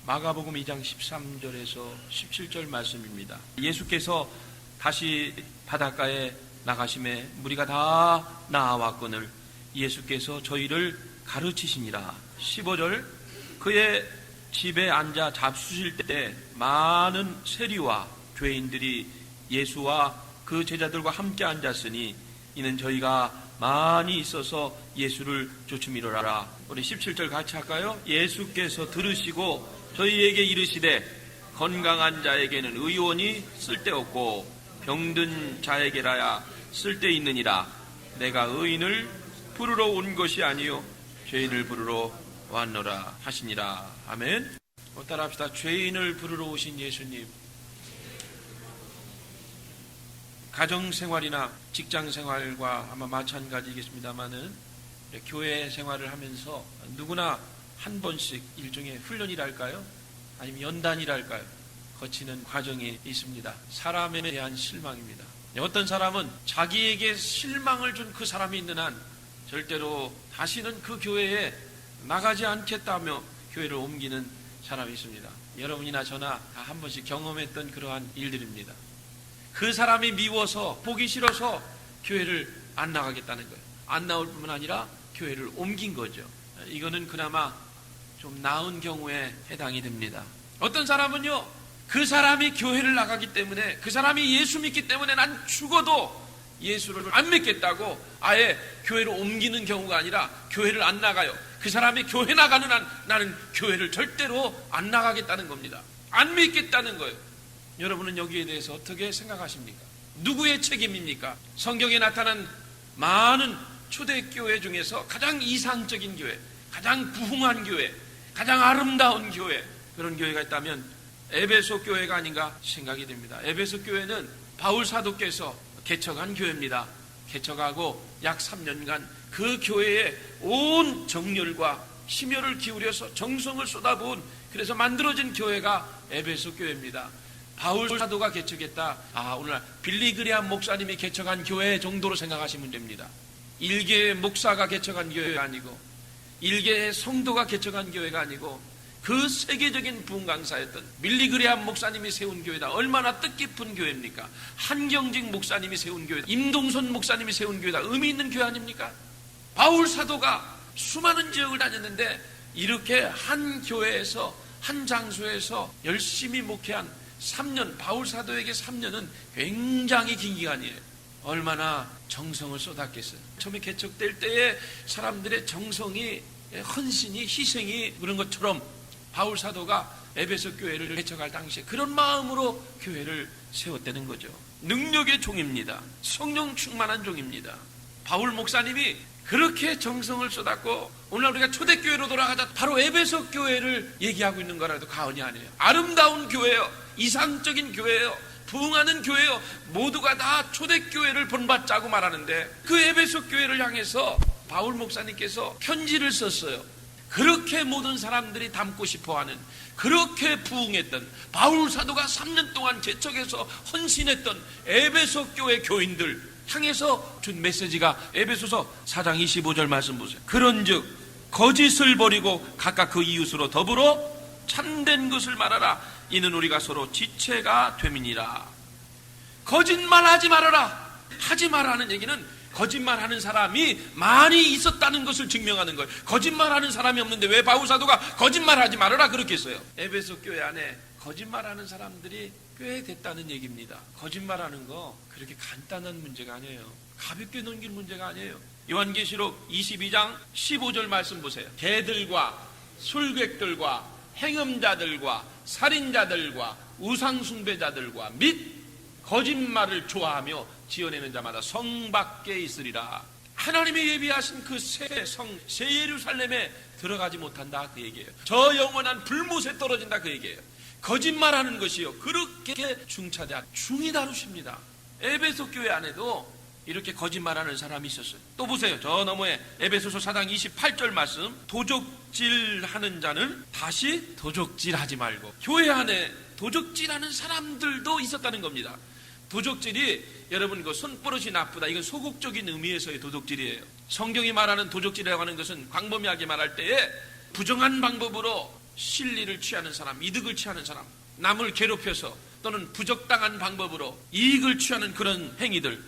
마가복음 2장 13절에서 17절 말씀입니다. 예수께서 다시 바닷가에 나가심에 무리가 다 나아왔거늘 예수께서 저희를 가르치시니라. 15절 그의 집에 앉아 잡수실 때 많은 세리와 죄인들이 예수와 그 제자들과 함께 앉았으니 이는 저희가 많이 있어서 예수를 쫓음이로라. 우리 17절 같이 할까요? 예수께서 들으시고 저희에게 이르시되 건강한 자에게는 의원이 쓸데없고 병든 자에게라야 쓸데있느니라. 내가 의인을 부르러 온 것이 아니요 죄인을 부르러 왔노라 하시니라. 아멘. 따라합시다. 죄인을 부르러 오신 예수님. 가정생활이나 직장생활과 아마 마찬가지겠습니다마는 교회 생활을 하면서 누구나 한 번씩 일종의 훈련이랄까요? 아니면 연단이랄까요? 거치는 과정이 있습니다. 사람에 대한 실망입니다. 어떤 사람은 자기에게 실망을 준 그 사람이 있는 한 절대로 다시는 그 교회에 나가지 않겠다며 교회를 옮기는 사람이 있습니다. 여러분이나 저나 다 한 번씩 경험했던 그러한 일들입니다. 그 사람이 미워서 보기 싫어서 교회를 안 나가겠다는 거예요. 안 나올 뿐만 아니라 교회를 옮긴 거죠. 이거는 그나마 좀 나은 경우에 해당이 됩니다. 어떤 사람은요, 그 사람이 교회를 나가기 때문에, 그 사람이 예수 믿기 때문에 난 죽어도 예수를 안 믿겠다고 아예 교회를 옮기는 경우가 아니라 교회를 안 나가요. 그 사람이 교회 나가는 한 나는 교회를 절대로 안 나가겠다는 겁니다. 안 믿겠다는 거예요. 여러분은 여기에 대해서 어떻게 생각하십니까? 누구의 책임입니까? 성경에 나타난 많은 초대교회 중에서 가장 이상적인 교회, 가장 부흥한 교회, 가장 아름다운 교회, 그런 교회가 있다면 에베소 교회가 아닌가 생각이 됩니다. 에베소 교회는 바울 사도께서 개척한 교회입니다. 개척하고 약 3년간 그 교회에 온 정열과 심혈을 기울여서 정성을 쏟아부은, 그래서 만들어진 교회가 에베소 교회입니다. 바울 사도가 개척했다. 오늘날 빌리그레암 목사님이 개척한 교회 정도로 생각하시면 됩니다. 일개의 목사가 개척한 교회가 아니고, 일개의 성도가 개척한 교회가 아니고, 그 세계적인 부흥 강사였던 빌리그레암 목사님이 세운 교회다. 얼마나 뜻깊은 교회입니까? 한경직 목사님이 세운 교회다. 임동선 목사님이 세운 교회다. 의미 있는 교회 아닙니까? 바울 사도가 수많은 지역을 다녔는데 이렇게 한 교회에서, 한 장소에서 열심히 목회한 3년, 바울 사도에게 3년은 굉장히 긴 기간이에요. 얼마나 정성을 쏟았겠어요. 처음에 개척될 때에 사람들의 정성이, 헌신이, 희생이 그런 것처럼 바울 사도가 에베소 교회를 개척할 당시에 그런 마음으로 교회를 세웠다는 거죠. 능력의 종입니다. 성령 충만한 종입니다. 바울 목사님이 그렇게 정성을 쏟았고, 오늘 우리가 초대교회로 돌아가자 바로 에베소 교회를 얘기하고 있는 거라도 과언이 아니에요. 아름다운 교회예요. 이상적인 교회예요. 부흥하는 교회예요. 모두가 다 초대교회를 본받자고 말하는데 그 에베소 교회를 향해서 바울 목사님께서 편지를 썼어요. 그렇게 모든 사람들이 닮고 싶어하는, 그렇게 부흥했던, 바울 사도가 3년 동안 개척해서 헌신했던 에베소 교회 교인들 향해서 준 메시지가 에베소서 4장 25절 말씀 보세요. 그런즉 거짓을 버리고 각각 그 이웃으로 더불어 참된 것을 말하라. 이는 우리가 서로 지체가 됨이니라. 거짓말하지 말아라. 하지 말라는 얘기는 거짓말하는 사람이 많이 있었다는 것을 증명하는 거예요. 거짓말하는 사람이 없는데 왜 바울 사도가 거짓말하지 말아라 그렇게 했어요? 에베소 교회 안에 거짓말하는 사람들이 꽤 됐다는 얘기입니다. 거짓말하는 거 그렇게 간단한 문제가 아니에요. 가볍게 넘길 문제가 아니에요. 요한계시록 22장 15절 말씀 보세요. 개들과 술객들과 행음자들과 살인자들과 우상숭배자들과 및 거짓말을 좋아하며 지어내는 자마다 성 밖에 있으리라. 하나님이 예비하신 그 새 성, 새 예루살렘에 들어가지 못한다 그 얘기예요. 저 영원한 불못에 떨어진다 그 얘기예요. 거짓말하는 것이요, 그렇게 중차대한 중이 다루십니다. 에베소 교회 안에도 이렇게 거짓말하는 사람이 있었어요. 또 보세요. 저 너머에 에베소서 4장 28절 말씀. 도적질하는 자는 다시 도적질하지 말고. 교회 안에 도적질하는 사람들도 있었다는 겁니다. 도적질이 여러분 그 손버릇이 나쁘다, 이건 소극적인 의미에서의 도적질이에요. 성경이 말하는 도적질이라고 하는 것은 광범위하게 말할 때에 부정한 방법으로 실리를 취하는 사람, 이득을 취하는 사람, 남을 괴롭혀서 또는 부적당한 방법으로 이익을 취하는 그런 행위들,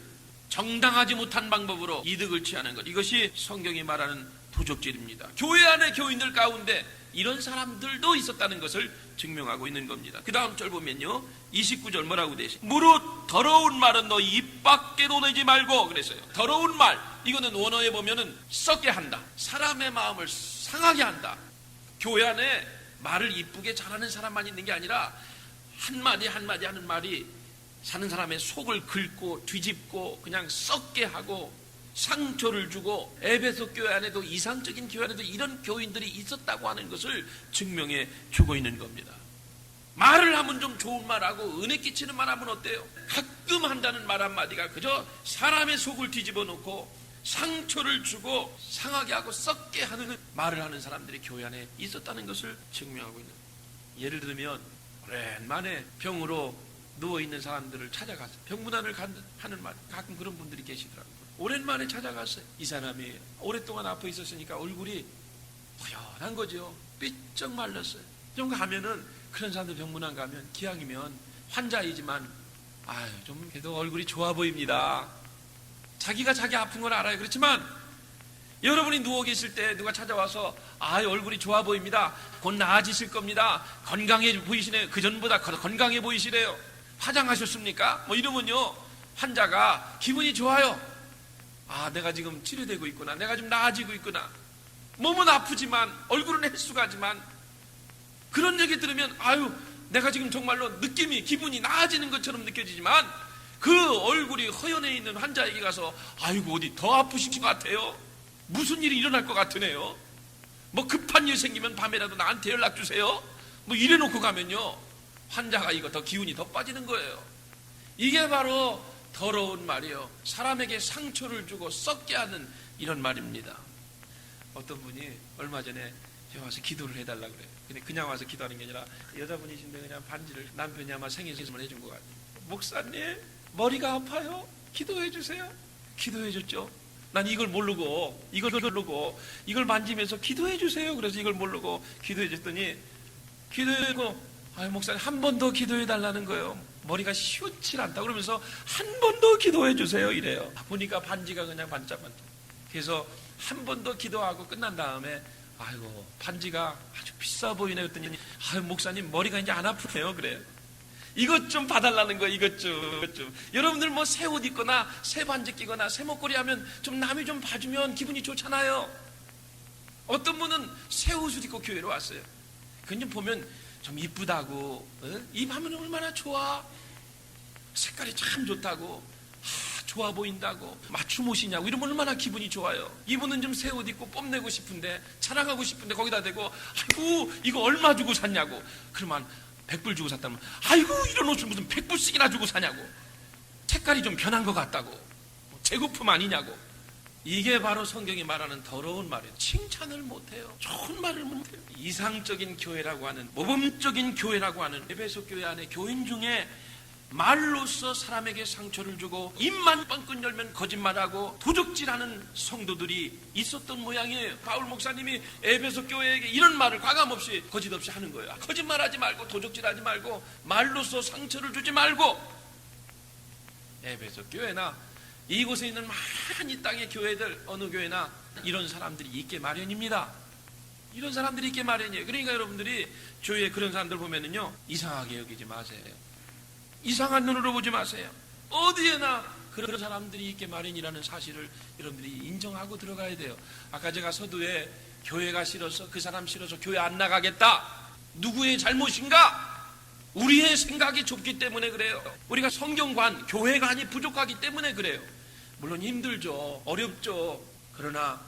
정당하지 못한 방법으로 이득을 취하는 것, 이것이 성경이 말하는 도적질입니다. 교회 안에 교인들 가운데 이런 사람들도 있었다는 것을 증명하고 있는 겁니다. 그 다음 절 보면요, 29절 뭐라고 되시? 무릇 더러운 말은 너 입 밖에도 내지 말고 그랬어요. 더러운 말, 이거는 원어에 보면은 썩게 한다, 사람의 마음을 상하게 한다. 교회 안에 말을 이쁘게 잘하는 사람만 있는 게 아니라 한마디 한마디 하는 말이 사는 사람의 속을 긁고 뒤집고 그냥 썩게 하고 상처를 주고, 에베소 교회 안에도, 이상적인 교회 안에도 이런 교인들이 있었다고 하는 것을 증명해 주고 있는 겁니다. 말을 하면 좀 좋은 말하고 은혜 끼치는 말 하면 어때요? 가끔 한다는 말 한마디가 그저 사람의 속을 뒤집어 놓고 상처를 주고 상하게 하고 썩게 하는 말을 하는 사람들이 교회 안에 있었다는 것을 증명하고 있는 거예요. 예를 들면 오랜만에 병으로 누워있는 사람들을 찾아가서 병문안을 하는 말, 가끔 그런 분들이 계시더라고요. 오랜만에 찾아갔어요. 이 사람이 오랫동안 아파 있었으니까 얼굴이 허연한 거죠. 삐쩍 말랐어요. 좀 가면은 그런 사람들 병문안 가면 기왕이면 환자이지만 좀 그래도 얼굴이 좋아 보입니다. 자기가 자기 아픈 걸 알아요. 그렇지만 여러분이 누워 계실 때 누가 찾아와서 얼굴이 좋아 보입니다, 곧 나아지실 겁니다, 건강해 보이시네요, 그전보다 건강해 보이시래요, 화장하셨습니까? 뭐 이러면요, 환자가 기분이 좋아요. 내가 지금 치료되고 있구나, 내가 좀 나아지고 있구나. 몸은 아프지만 얼굴은 헬쑥하지만 그런 얘기 들으면 내가 지금 정말로 느낌이, 기분이 나아지는 것처럼 느껴지지만 그 얼굴이 허연해 있는 환자에게 가서 어디 더 아프신 것 같아요, 무슨 일이 일어날 것 같으네요, 뭐 급한 일 생기면 밤에라도 나한테 연락 주세요, 뭐 이래놓고 가면요, 환자가 이거 더 기운이 더 빠지는 거예요. 이게 바로 더러운 말이요, 사람에게 상처를 주고 썩게 하는 이런 말입니다. 어떤 분이 얼마 전에 제가 와서 기도를 해달라고 그래요. 근데 그냥 와서 기도하는 게 아니라 여자분이신데 그냥 반지를 남편이 아마 생일 선물 해준 것 같아요. 목사님 머리가 아파요, 기도해 주세요. 기도해 줬죠. 난 이걸 모르고 이걸 만지면서 기도해 주세요. 그래서 이걸 모르고 기도해 줬더니, 기도해고 목사님 한 번 더 기도해 달라는 거예요. 머리가 시원치 않다 그러면서 한 번 더 기도해 주세요 이래요. 보니까 반지가 그냥 반짝반짝. 그래서 한 번 더 기도하고 끝난 다음에 반지가 아주 비싸 보이네 했더니 목사님 머리가 이제 안 아프네요 그래요. 이것 좀 봐달라는 거예요. 이것 좀. 여러분들 뭐 새 옷 입거나 새 반지 끼거나 새 목걸이 하면 좀 남이 좀 봐주면 기분이 좋잖아요. 어떤 분은 새 옷을 입고 교회로 왔어요. 그건 좀 보면 좀 이쁘다고, 입하면 얼마나 좋아, 색깔이 참 좋다고, 좋아 보인다고, 맞춤 옷이냐고 이러면 얼마나 기분이 좋아요. 이분은 좀 새 옷 입고 뽐내고 싶은데, 자랑하고 싶은데 거기다 대고 이거 얼마 주고 샀냐고. 그러면 100불 주고 샀다면 이런 옷을 무슨 100불씩이나 주고 사냐고, 색깔이 좀 변한 것 같다고, 재고품 아니냐고. 이게 바로 성경이 말하는 더러운 말이에요. 칭찬을 못해요. 좋은 말을 못해요. 이상적인 교회라고 하는, 모범적인 교회라고 하는 에베소 교회 안에 교인 중에 말로써 사람에게 상처를 주고 입만 뻥끗 열면 거짓말하고 도적질하는 성도들이 있었던 모양이에요. 바울 목사님이 에베소 교회에게 이런 말을 과감없이 거짓없이 하는 거예요. 거짓말하지 말고 도적질하지 말고 말로써 상처를 주지 말고. 에베소 교회나 이곳에 있는 많은 땅의 교회들, 어느 교회나 이런 사람들이 있게 마련입니다. 이런 사람들이 있게 마련이에요. 그러니까 여러분들이 교회에 그런 사람들 보면은요, 이상하게 여기지 마세요. 이상한 눈으로 보지 마세요. 어디에나 그런 사람들이 있게 마련이라는 사실을 여러분들이 인정하고 들어가야 돼요. 아까 제가 서두에 교회가 싫어서, 그 사람 싫어서 교회 안 나가겠다, 누구의 잘못인가? 우리의 생각이 좁기 때문에 그래요. 우리가 성경관, 교회관이 부족하기 때문에 그래요. 물론 힘들죠, 어렵죠. 그러나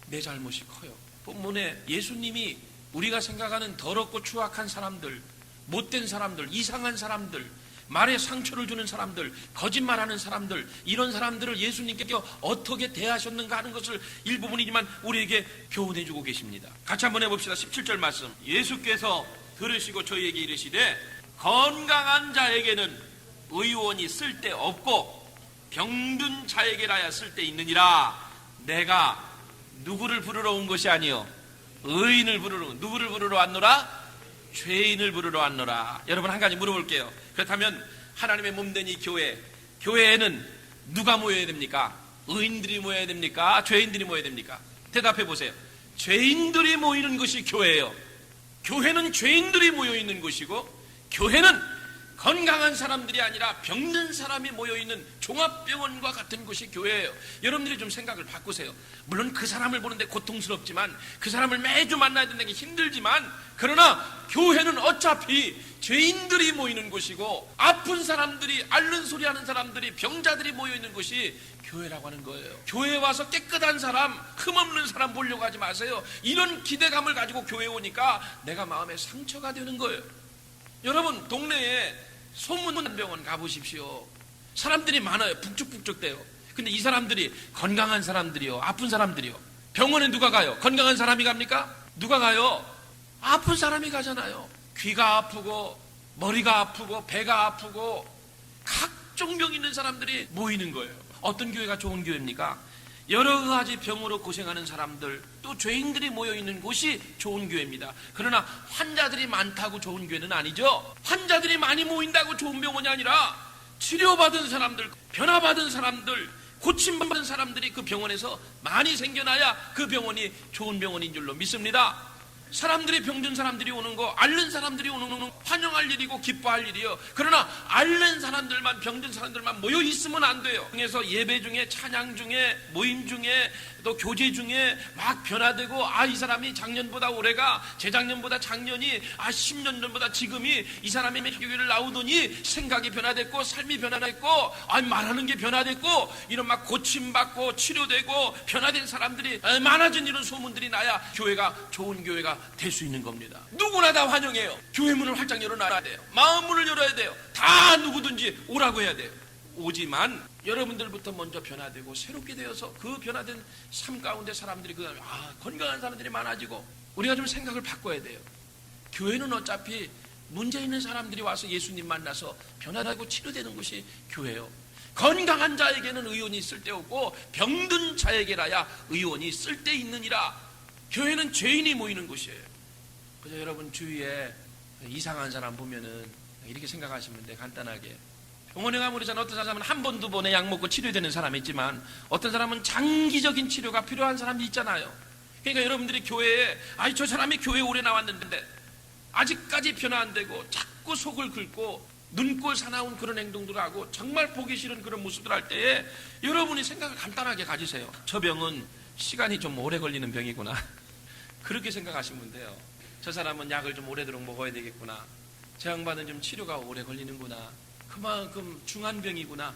내 잘못이 커요. 본문에 예수님이 우리가 생각하는 더럽고 추악한 사람들, 못된 사람들, 이상한 사람들, 말에 상처를 주는 사람들, 거짓말하는 사람들, 이런 사람들을 예수님께서 어떻게 대하셨는가 하는 것을 일부분이지만 우리에게 교훈해주고 계십니다. 같이 한번 해봅시다. 17절 말씀. 예수께서 들으시고 저희에게 이르시되 건강한 자에게는 의원이 쓸데없고 병든 자에게라야 쓸데있느니라. 내가 누구를 부르러 온 것이 아니요 의인을 부르러, 누구를 부르러 왔노라? 죄인을 부르러 왔노라. 여러분 한 가지 물어볼게요. 그렇다면 하나님의 몸된 이 교회에는 누가 모여야 됩니까? 의인들이 모여야 됩니까? 죄인들이 모여야 됩니까? 대답해 보세요. 죄인들이 모이는 것이 교회예요. 교회는 죄인들이 모여 있는 곳이고, 교회는 건강한 사람들이 아니라 병든 사람이 모여있는 종합병원과 같은 곳이 교회예요. 여러분들이 좀 생각을 바꾸세요. 물론 그 사람을 보는데 고통스럽지만, 그 사람을 매주 만나야 된다는 게 힘들지만, 그러나 교회는 어차피 죄인들이 모이는 곳이고, 아픈 사람들이, 앓는 소리 하는 사람들이, 병자들이 모여있는 곳이 교회라고 하는 거예요. 교회에 와서 깨끗한 사람, 흠없는 사람 보려고 하지 마세요. 이런 기대감을 가지고 교회에 오니까 내가 마음에 상처가 되는 거예요. 여러분 동네에 소문난 병원 가보십시오. 사람들이 많아요. 북적북적대요. 근데 이 사람들이 건강한 사람들이요, 아픈 사람들이요. 병원에 누가 가요? 건강한 사람이 갑니까? 누가 가요? 아픈 사람이 가잖아요. 귀가 아프고 머리가 아프고 배가 아프고 각종 병 있는 사람들이 모이는 거예요. 어떤 교회가 좋은 교회입니까? 여러 가지 병으로 고생하는 사람들, 또 죄인들이 모여있는 곳이 좋은 교회입니다. 그러나 환자들이 많다고 좋은 교회는 아니죠. 환자들이 많이 모인다고 좋은 병원이 아니라 치료받은 사람들, 변화받은 사람들, 고침받은 사람들이 그 병원에서 많이 생겨나야 그 병원이 좋은 병원인 줄로 믿습니다. 사람들이, 병든 사람들이 오는 거, 앓는 사람들이 오는 거 환영할 일이고 기뻐할 일이요. 그러나 앓는 사람들만, 병든 사람들만 모여 있으면 안 돼요. 그래서 예배 중에, 찬양 중에, 모임 중에, 또 교제 중에 막 변화되고, 이 사람이 작년보다 올해가, 재작년보다 작년이, 10년 전보다 지금이, 이 사람이 교회를 나오더니 생각이 변화됐고, 삶이 변화됐고, 말하는 게 변화됐고, 이런 막 고침받고 치료되고 변화된 사람들이 많아진 이런 소문들이 나야 교회가 좋은 교회가 될 수 있는 겁니다. 누구나 다 환영해요. 교회 문을 활짝 열어놔야 돼요. 마음 문을 열어야 돼요. 다 누구든지 오라고 해야 돼요. 오지만 여러분들부터 먼저 변화되고 새롭게 되어서 그 변화된 삶 가운데 사람들이 건강한 사람들이 많아지고, 우리가 좀 생각을 바꿔야 돼요. 교회는 어차피 문제 있는 사람들이 와서 예수님 만나서 변화되고 치료되는 곳이 교회예요. 건강한 자에게는 의원이 쓸데없고 병든 자에게라야 의원이 쓸데있느니라. 교회는 죄인이 모이는 곳이에요. 그래서 여러분 주위에 이상한 사람 보면은 이렇게 생각하시면 돼요. 간단하게. 병원에 가면 우리는 어떤 사람은 한 번, 두 번에 약 먹고 치료되는 사람이 있지만, 어떤 사람은 장기적인 치료가 필요한 사람이 있잖아요. 그러니까 여러분들이 교회에, 저 사람이 교회에 오래 나왔는데 아직까지 변화 안 되고 자꾸 속을 긁고 눈꼴 사나운 그런 행동들을 하고 정말 보기 싫은 그런 모습들 할 때에 여러분이 생각을 간단하게 가지세요. 저 병은 시간이 좀 오래 걸리는 병이구나. 그렇게 생각하시면 돼요. 저 사람은 약을 좀 오래도록 먹어야 되겠구나. 저 양반은 좀 치료가 오래 걸리는구나. 그만큼 중한 병이구나.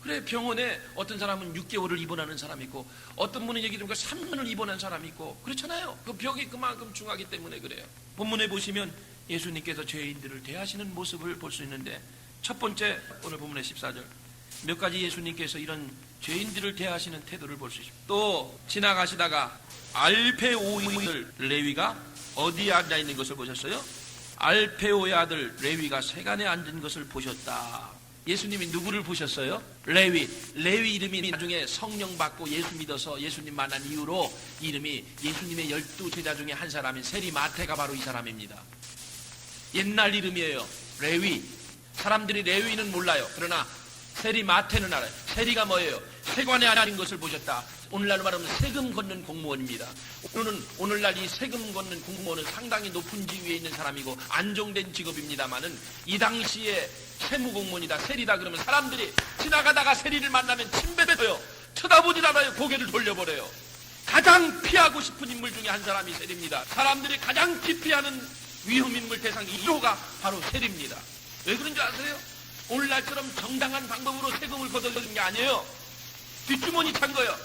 그래, 병원에 어떤 사람은 6개월을 입원하는 사람이 있고, 어떤 분은 얘기 들으니까 3년을 입원한 사람이 있고, 그렇잖아요. 그 병이 그만큼 중하기 때문에 그래요. 본문에 보시면 예수님께서 죄인들을 대하시는 모습을 볼 수 있는데, 첫 번째 오늘 본문의 14절 몇 가지 예수님께서 이런 죄인들을 대하시는 태도를 볼 수 있습니다. 또 지나가시다가 알페오의 아들 레위가 어디에 앉아 있는 것을 보셨어요? 알페오의 아들 레위가 세간에 앉은 것을 보셨다. 예수님이 누구를 보셨어요? 레위 이름이 나중에 성령 받고 예수 믿어서 예수님 만난 이후로 이름이 예수님의 12제자 중에 한 사람인 세리마태가 바로 이 사람입니다. 옛날 이름이에요. 레위. 사람들이 레위는 몰라요. 그러나 세리마태는 알아요. 세리가 뭐예요? 세관에 앉은 것을 보셨다. 오늘날로 말하면 세금 걷는 공무원입니다. 오늘날 이 세금 걷는 공무원은 상당히 높은 지위에 있는 사람이고 안정된 직업입니다만은, 이 당시에 세무공무원이다, 세리다 그러면 사람들이 지나가다가 세리를 만나면 침뱉어요. 쳐다보질 않아요. 고개를 돌려버려요. 가장 피하고 싶은 인물 중에 한 사람이 세리입니다. 사람들이 가장 기피하는 위험인물 대상 1호가 바로 세리입니다. 왜 그런 줄 아세요? 오늘날처럼 정당한 방법으로 세금을 걷어들이는 게 아니에요. 뒷주머니 찬 거예요.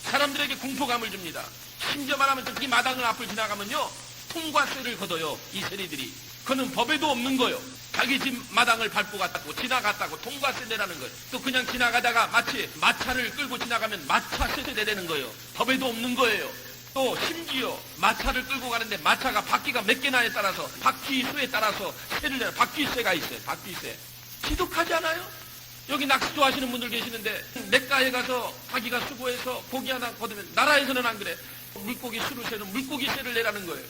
사람들에게 공포감을 줍니다. 심지어 말하면 저기 마당 앞을 지나가면요, 통과세를 걷어요. 이 세리들이. 그는 법에도 없는 거예요. 자기 집 마당을 밟고 갔다고, 지나갔다고 통과세 내라는 거예요. 또 그냥 지나가다가 마치 마차를 끌고 지나가면 마차세 내라는 거예요. 법에도 없는 거예요. 또 심지어 마차를 끌고 가는데 마차가 바퀴가 몇 개나에 따라서, 바퀴 수에 따라서 세를 내요. 바퀴세가 있어요. 바퀴세. 지독하지 않아요? 여기 낚시 좋아하시는 분들 계시는데, 냇가에 가서 자기가 수고해서 고기 하나 거두면, 나라에서는 안 그래. 물고기 수로 세는 물고기세를 내라는 거예요.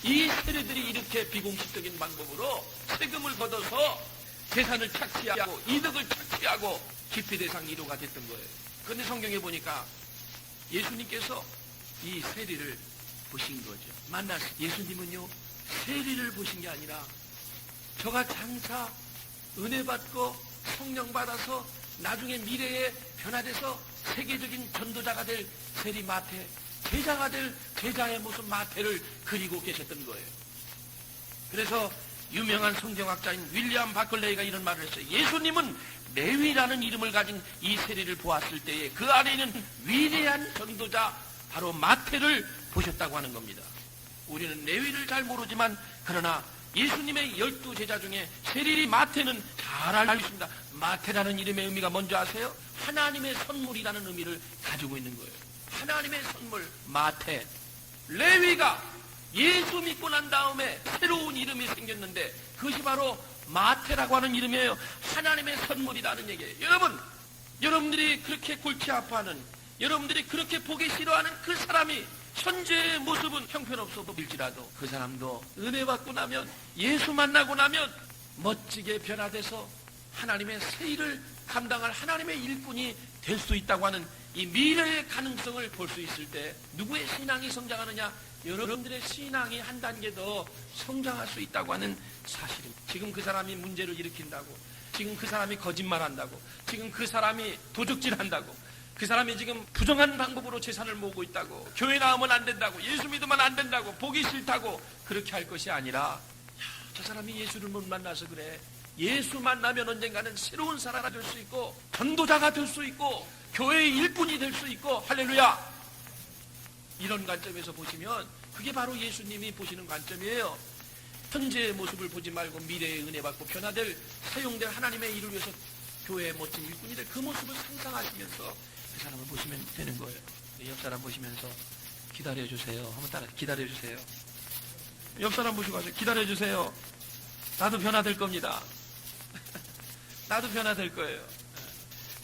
이 세리들이 이렇게 비공식적인 방법으로 세금을 걷어서 재산을 착취하고 이득을 착취하고 기피 대상 1호가 됐던 거예요. 그런데 성경에 보니까 예수님께서 이 세리를 보신 거죠. 만났어요. 예수님은요, 세리를 보신 게 아니라 저가 장차 은혜 받고 성령 받아서 나중에 미래에 변화돼서 세계적인 전도자가 될 세리 마태, 제자가 될 제자의 모습 마태를 그리고 계셨던 거예요. 그래서 유명한 성경학자인 윌리엄 바클레이가 이런 말을 했어요. 예수님은 레위라는 이름을 가진 이 세리를 보았을 때에 그 안에 있는 위대한 전도자 바로 마태를 보셨다고 하는 겁니다. 우리는 레위를 잘 모르지만 그러나 예수님의 12제자 중에 세리 마태는 잘 알고 있습니다. 마태라는 이름의 의미가 뭔지 아세요? 하나님의 선물이라는 의미를 가지고 있는 거예요. 하나님의 선물 마태. 레위가 예수 믿고 난 다음에 새로운 이름이 생겼는데 그것이 바로 마태라고 하는 이름이에요. 하나님의 선물이라는 얘기예요. 여러분들이 그렇게 골치 아파하는, 여러분들이 그렇게 보기 싫어하는 그 사람이 현재의 모습은 형편없어 보일지라도 그 사람도 은혜 받고 나면, 예수 만나고 나면 멋지게 변화돼서 하나님의 새 일을 감당할 하나님의 일꾼이 될 수 있다고 하는 이 미래의 가능성을 볼 수 있을 때 누구의 신앙이 성장하느냐? 여러분들의 신앙이 한 단계 더 성장할 수 있다고 하는 사실입니다. 지금 그 사람이 문제를 일으킨다고, 지금 그 사람이 거짓말한다고, 지금 그 사람이 도적질한다고, 그 사람이 지금 부정한 방법으로 재산을 모으고 있다고, 교회 나오면 안 된다고, 예수 믿으면 안 된다고, 보기 싫다고 그렇게 할 것이 아니라, 저 사람이 예수를 못 만나서 그래. 예수 만나면 언젠가는 새로운 사람이 될 수 있고 전도자가 될 수 있고 교회의 일꾼이 될 수 있고, 할렐루야. 이런 관점에서 보시면 그게 바로 예수님이 보시는 관점이에요. 현재의 모습을 보지 말고 미래의 은혜 받고 변화될, 사용될 하나님의 일을 위해서 교회의 멋진 일꾼이 될 그 모습을 상상하시면서 그 사람을 보시면 되는 거예요. 옆 사람 보시면서 기다려주세요. 한번 따라 기다려주세요. 옆 사람 보시고 하세요. 기다려주세요. 나도 변화될 겁니다. 나도 변화될 거예요.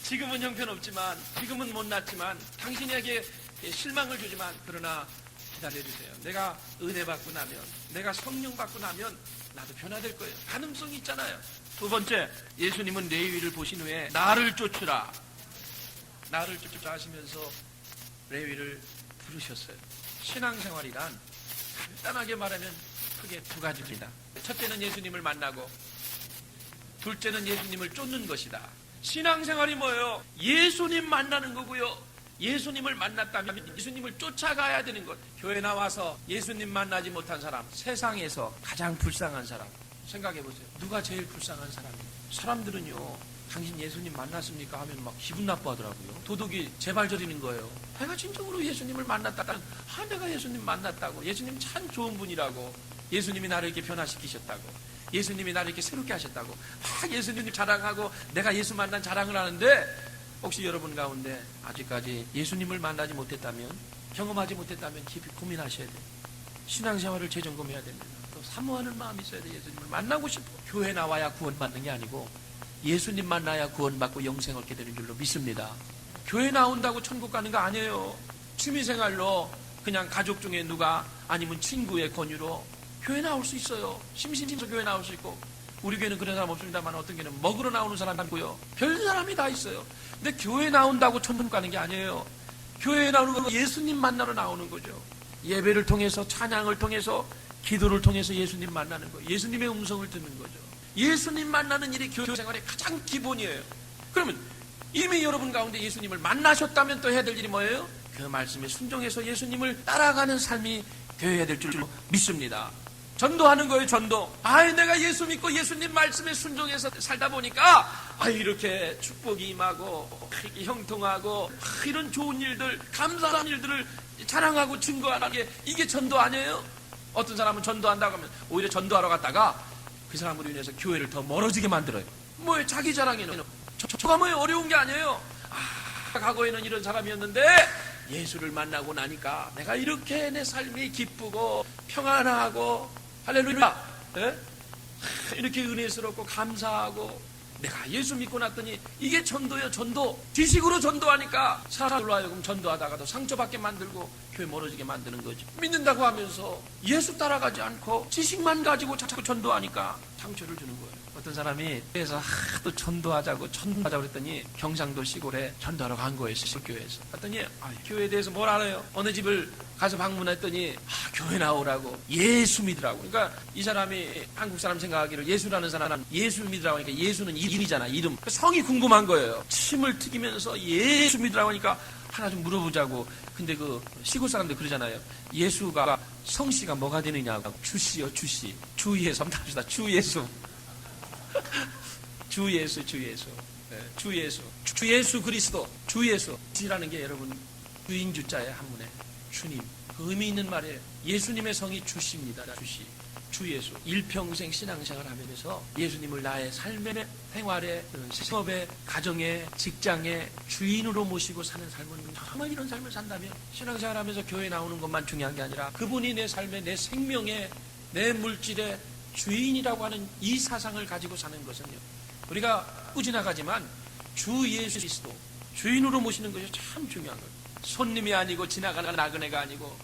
지금은 형편없지만, 지금은 못났지만, 당신에게 실망을 주지만, 그러나 기다려주세요. 내가 은혜 받고 나면, 내가 성령 받고 나면 나도 변화될 거예요. 가능성이 있잖아요. 두 번째, 예수님은 레위를 보신 후에 나를 쫓으라, 나를 쫓으라 하시면서 레위를 부르셨어요. 신앙생활이란 간단하게 말하면 크게 두 가지입니다. 첫째는 예수님을 만나고, 둘째는 예수님을 쫓는 것이다. 신앙생활이 뭐예요? 예수님 만나는 거고요. 예수님을 만났다면 예수님을 쫓아가야 되는 것. 교회 나와서 예수님 만나지 못한 사람, 세상에서 가장 불쌍한 사람 생각해 보세요. 누가 제일 불쌍한 사람이에요? 사람들은요, 당신 예수님 만났습니까? 하면 막 기분 나빠하더라고요. 도둑이 제발 저리는 거예요. 내가 진정으로 예수님을 만났다가, 내가 예수님 만났다고, 예수님 참 좋은 분이라고, 예수님이 나를 이렇게 변화시키셨다고, 예수님이 나를 이렇게 새롭게 하셨다고 막 예수님 자랑하고 내가 예수 만난 자랑을 하는데, 혹시 여러분 가운데 아직까지 예수님을 만나지 못했다면, 경험하지 못했다면 깊이 고민하셔야 돼요. 신앙생활을 재점검해야 됩니다. 또 사모하는 마음이 있어야 돼요. 예수님을 만나고 싶어. 교회 나와야 구원받는 게 아니고 예수님 만나야 구원받고 영생 얻게 되는 줄로 믿습니다. 교회 나온다고 천국 가는 거 아니에요. 취미생활로 그냥 가족 중에 누가, 아니면 친구의 권유로 교회 나올 수 있어요. 심심해서 교회 나올 수 있고, 우리 교회는 그런 사람 없습니다만 어떤 교회는 먹으러 나오는 사람이 있고요. 별 사람이 다 있어요. 근데 교회 나온다고 천국 가는 게 아니에요. 교회에 나오는 건 예수님 만나러 나오는 거죠. 예배를 통해서, 찬양을 통해서, 기도를 통해서 예수님 만나는 거예요. 예수님의 음성을 듣는 거죠. 예수님 만나는 일이 교회 생활의 가장 기본이에요. 그러면 이미 여러분 가운데 예수님을 만나셨다면 또 해야 될 일이 뭐예요? 그 말씀에 순종해서 예수님을 따라가는 삶이 되어야 될 줄로 믿습니다. 전도하는 거예요, 전도. 내가 예수 믿고 예수님 말씀에 순종해서 살다 보니까 이렇게 축복이 임하고 이렇게 형통하고 이런 좋은 일들, 감사한 일들을 자랑하고 증거하는 게, 이게 전도 아니에요? 어떤 사람은 전도한다고 하면 오히려 전도하러 갔다가 그 사람으로 인해서 교회를 더 멀어지게 만들어요. 뭐예요? 자기 자랑이는. 저가 뭐예요? 어려운 게 아니에요. 과거에는 이런 사람이었는데 예수를 만나고 나니까 내가 이렇게 내 삶이 기쁘고 평안하고, 할렐루야, 예? 이렇게 은혜스럽고 감사하고 내가 예수 믿고 났더니 이게 전도예요. 전도. 지식으로 전도하니까 사람들로 하여금 전도하다가도 상처받게 만들고 교회 멀어지게 만드는 거죠. 믿는다고 하면서 예수 따라가지 않고 지식만 가지고 자꾸 전도하니까 상처를 주는 거예요. 어떤 사람이 그래서 하도 전도하자고 그랬더니 경상도 시골에 전도하러 간 거예요. 시골교회에서. 그랬더니 교회에 대해서 뭘 알아요? 어느 집을 가서 방문했더니 교회 나오라고 예수 믿으라고. 그러니까 이 사람이 한국 사람 생각하기를 예수라는 사람은 예수 믿으라고 하니까 예수는 이름이잖아. 이름. 성이 궁금한 거예요. 침을 튀기면서 예수 믿으라고 하니까 하나 좀 물어보자고. 근데 그 시골 사람들 그러잖아요. 예수가 성씨가 뭐가 되느냐고. 주씨요, 주씨. 주예수 한번 합시다. 주예수. 주예수, 주예수. 네, 주예수. 주예수 그리스도. 주예수. 주라는 게 여러분 주인 주자의 한문에 주님. 그 의미 있는 말이에요. 예수님의 성이 주씨입니다. 주씨. 주예수. 일평생 신앙생활 하면서 예수님을 나의 삶의 생활의 생업의 가정의 직장의 주인으로 모시고 사는 삶은 정말 이런 삶을 산다면 신앙생활 하면서 교회 나오는 것만 중요한 게 아니라 그분이 내 삶의 내 생명의 내 물질의 주인이라고 하는 이 사상을 가지고 사는 것은요. 우리가 꾸지나가지만 주 예수 그리스도 주인으로 모시는 것이 참 중요한 거예요. 손님이 아니고 지나가는 나그네가 아니고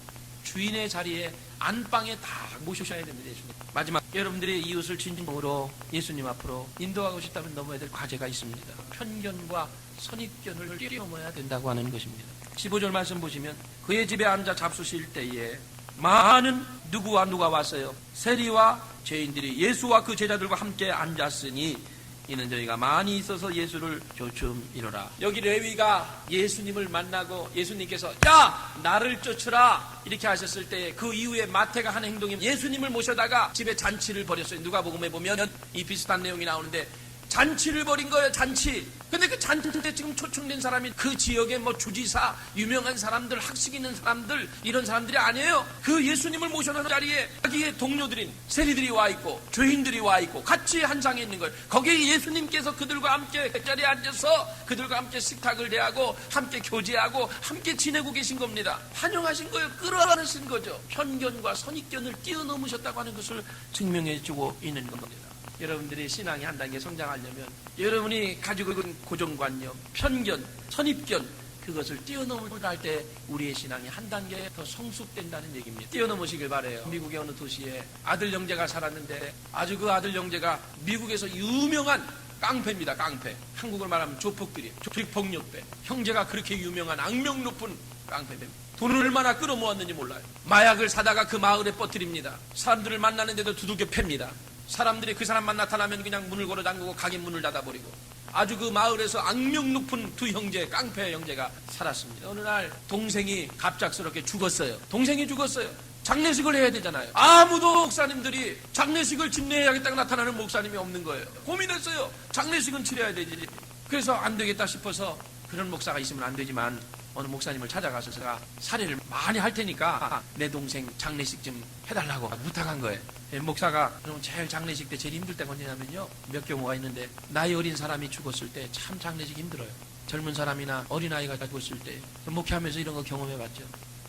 주인의 자리에 안방에 다 모셔셔야 됩니다. 예수님. 마지막 여러분들의 이웃을 진정으로 예수님 앞으로 인도하고 싶다면 넘어야 될 과제가 있습니다. 편견과 선입견을 뛰어넘어야 된다고 하는 것입니다. 15절 말씀 보시면 그의 집에 앉아 잡수실 때에 많은 누가 왔어요? 세리와 죄인들이 예수와 그 제자들과 함께 앉았으니 이는 저희가 많이 있어서 예수를 조춤이로라. 여기 레위가 예수님을 만나고 예수님께서 야 나를 쫓으라 이렇게 하셨을 때 그 이후에 마태가 한 행동이 예수님을 모셔다가 집에 잔치를 벌였어요. 누가복음에 보면 이 비슷한 내용이 나오는데 잔치를 벌인 거예요. 잔치. 근데 그 잔치 때 지금 초청된 사람이 그 지역의 뭐 주지사, 유명한 사람들, 학식 있는 사람들 이런 사람들이 아니에요. 그 예수님을 모셔놓은 자리에 자기의 동료들인 세리들이 와 있고 죄인들이 와 있고 같이 한 상에 있는 거예요. 거기에 예수님께서 그들과 함께 그 자리에 앉아서 그들과 함께 식탁을 대하고 함께 교제하고 함께 지내고 계신 겁니다. 환영하신 거예요. 끌어안으신 거죠. 편견과 선입견을 뛰어넘으셨다고 하는 것을 증명해 주고 있는 겁니다. 여러분들이 신앙이 한 단계 성장하려면 여러분이 가지고 있는 고정관념, 편견, 선입견 그것을 뛰어넘을 때 우리의 신앙이 한 단계 더 성숙된다는 얘기입니다. 뛰어넘으시길 바라요. 미국의 어느 도시에 아들 형제가 살았는데 아주 그 아들 형제가 미국에서 유명한 깡패입니다. 깡패. 한국을 말하면 조폭들이에요. 조폭력배. 형제가 그렇게 유명한 악명 높은 깡패입니다. 돈을 얼마나 끌어모았는지 몰라요. 마약을 사다가 그 마을에 퍼뜨립니다. 사람들을 만나는데도 두들겨 팹니다. 사람들이 그 사람만 나타나면 그냥 문을 걸어 잠그고 가게 문을 닫아버리고 아주 그 마을에서 악명 높은 두 형제, 깡패 형제가 살았습니다. 어느 날 동생이 갑작스럽게 죽었어요. 동생이 죽었어요. 장례식을 해야 되잖아요. 아무도 목사님들이 장례식을 집례해야겠다고 나타나는 목사님이 없는 거예요. 고민했어요. 장례식은 치러야 되지. 그래서 안 되겠다 싶어서 그런 목사가 있으면 안 되지만 어느 목사님을 찾아가서 제가 사례를 많이 할 테니까 내 동생 장례식 좀 해달라고 부탁한 거예요. 목사가 그럼 제일 장례식 때 제일 힘들 때가 언제냐면요. 몇 경우가 있는데 나이 어린 사람이 죽었을 때 참 장례식 힘들어요. 젊은 사람이나 어린아이가 죽었을 때 목회하면서 이런 거 경험해봤죠.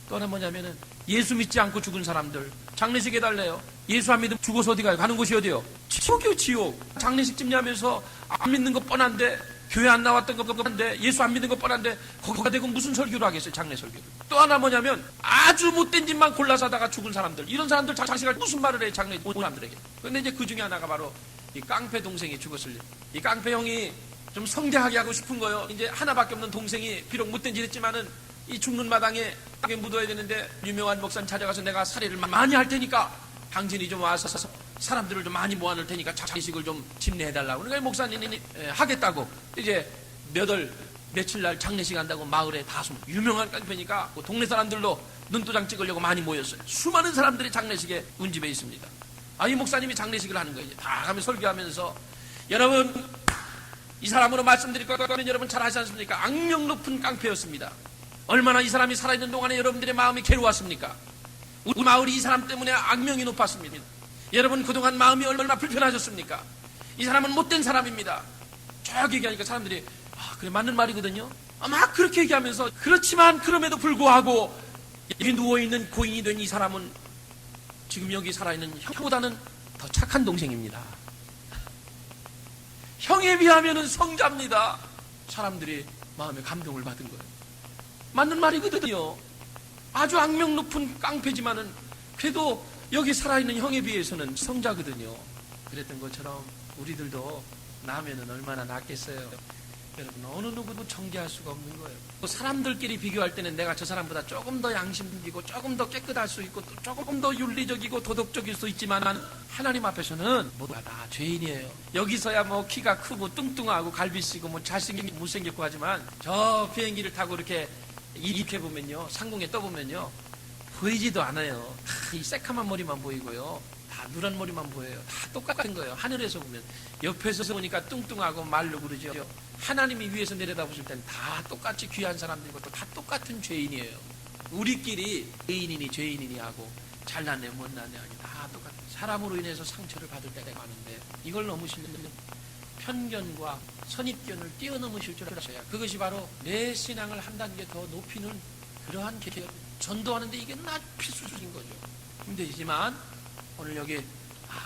또 하나 뭐냐면은 예수 믿지 않고 죽은 사람들 장례식 해달래요. 예수 안 믿으면 죽어서 어디 가요? 가는 곳이 어디요? 지옥이요, 지옥. 장례식 집례하면서 안 믿는 거 뻔한데 교회 안 나왔던 거 뻔한데 예수 안 믿는 거 뻔한데 거기가 되고 무슨 설교를 하겠어요? 장례 설교를. 또 하나 뭐냐면 아주 못된 짓만 골라서 하다가 죽은 사람들 이런 사람들 장례식할 무슨 말을 해 장례 온 사람들에게. 그런데 이제 그 중에 하나가 바로 이 깡패 동생이 죽었을 일. 이 깡패 형이 좀 성대하게 하고 싶은 거예요. 이제 하나밖에 없는 동생이 비록 못된 짓 했지만은 이 죽는 마당에 묻어야 되는데 유명한 목사님 찾아가서 내가 사례를 많이 할 테니까 당신이 좀 와서 사람들을 좀 많이 모아놓을 테니까 장례식을 좀 집례해달라고. 그러니까 목사님이 하겠다고 이제 며칠 날 장례식 한다고 마을에 다 유명한 깡패니까 동네 사람들로 눈도장 찍으려고 많이 모였어요. 수많은 사람들이 장례식에 운집해 있습니다. 이 목사님이 장례식을 하는 거예요. 다 가면 설교하면서 여러분 이 사람으로 말씀드릴 거는 여러분 잘 아시지 않습니까? 악명 높은 깡패였습니다. 얼마나 이 사람이 살아있는 동안에 여러분들의 마음이 괴로웠습니까? 우리 마을이 이 사람 때문에 악명이 높았습니다. 여러분 그동안 마음이 얼마나 불편하셨습니까? 이 사람은 못된 사람입니다. 쭉 얘기하니까 사람들이 그래 맞는 말이거든요. 막 그렇게 얘기하면서 그렇지만 그럼에도 불구하고 여기 누워있는 고인이 된 이 사람은 지금 여기 살아있는 형보다는 더 착한 동생입니다. 형에 비하면 성자입니다. 사람들이 마음에 감동을 받은 거예요. 맞는 말이거든요. 아주 악명 높은 깡패지만은 그래도 여기 살아있는 형에 비해서는 성자거든요. 그랬던 것처럼 우리들도 나면은 얼마나 낫겠어요. 여러분, 어느 누구도 정죄할 수가 없는 거예요. 사람들끼리 비교할 때는 내가 저 사람보다 조금 더 양심적이고 조금 더 깨끗할 수 있고 또 조금 더 윤리적이고 도덕적일 수 있지만 하나님 앞에서는 모두가 다 죄인이에요. 여기서야 뭐 키가 크고 뚱뚱하고 갈비씨고 뭐 잘생기고 못생겼고 하지만 저 비행기를 타고 이렇게 보면요, 상공에 떠보면요, 보이지도 않아요. 다 이 새카만 머리만 보이고요, 다 누런 머리만 보여요. 다 똑같은 거예요. 하늘에서 보면. 옆에서 보니까 뚱뚱하고 말로 그러죠. 하나님이 위에서 내려다보실 때는 다 똑같이 귀한 사람들이고 또 다 똑같은 죄인이에요. 우리끼리 죄인이니 죄인이니 하고 잘났네 못났네 하니 다 똑같은, 사람으로 인해서 상처를 받을 때가 많은데 이걸 넘으시는 편견과 선입견을 뛰어넘으실 줄 아셔야, 그것이 바로 내 신앙을 한 단계 더 높이는 그러한 계획, 전도하는데 이게 나 필수적인 거죠. 힘드시지만 오늘 여기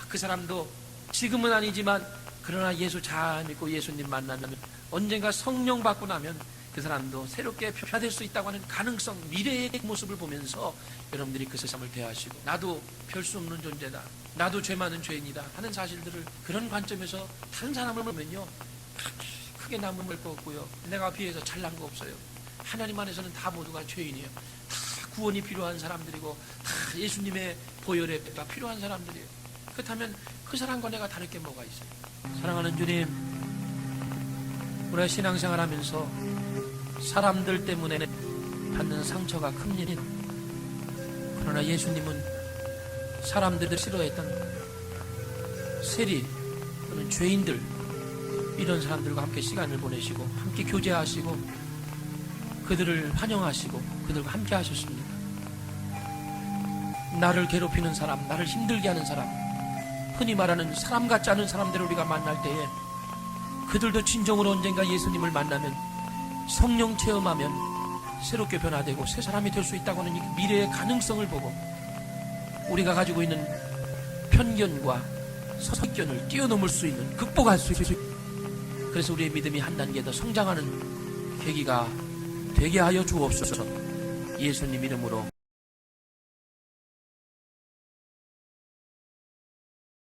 그 사람도 지금은 아니지만 그러나 예수 잘 믿고 예수님 만나면 언젠가 성령 받고 나면 그 사람도 새롭게 변화될 수 있다고 하는 가능성, 미래의 모습을 보면서 여러분들이 그 세상을 대하시고, 나도 별 수 없는 존재다, 나도 죄 많은 죄인이다 하는 사실들을 그런 관점에서 다른 사람을 보면요, 크게 남을 거 없고요, 내가 비해서 잘난 거 없어요. 하나님 안에서는 다 모두가 죄인이에요. 다 구원이 필요한 사람들이고 다 예수님의 보혈에가 필요한 사람들이에요. 그렇다면 그 사람과 내가 다를 게 뭐가 있어요? 사랑하는 주님, 우리가 신앙생활 하면서 사람들 때문에 받는 상처가 큽니다. 그러나 예수님은 사람들을 싫어했던 세리 또는 죄인들, 이런 사람들과 함께 시간을 보내시고 함께 교제하시고 그들을 환영하시고 그들과 함께 하셨습니다. 나를 괴롭히는 사람, 나를 힘들게 하는 사람, 흔히 말하는 사람 같지 않은 사람들을 우리가 만날 때에 그들도 진정으로 언젠가 예수님을 만나면, 성령 체험하면 새롭게 변화되고 새 사람이 될 수 있다고 하는 이 미래의 가능성을 보고 우리가 가지고 있는 편견과 선입견을 뛰어넘을 수 있는, 극복할 수 있는, 그래서 우리의 믿음이 한 단계 더 성장하는 계기가 되게 하여 주옵소서. 예수님 이름으로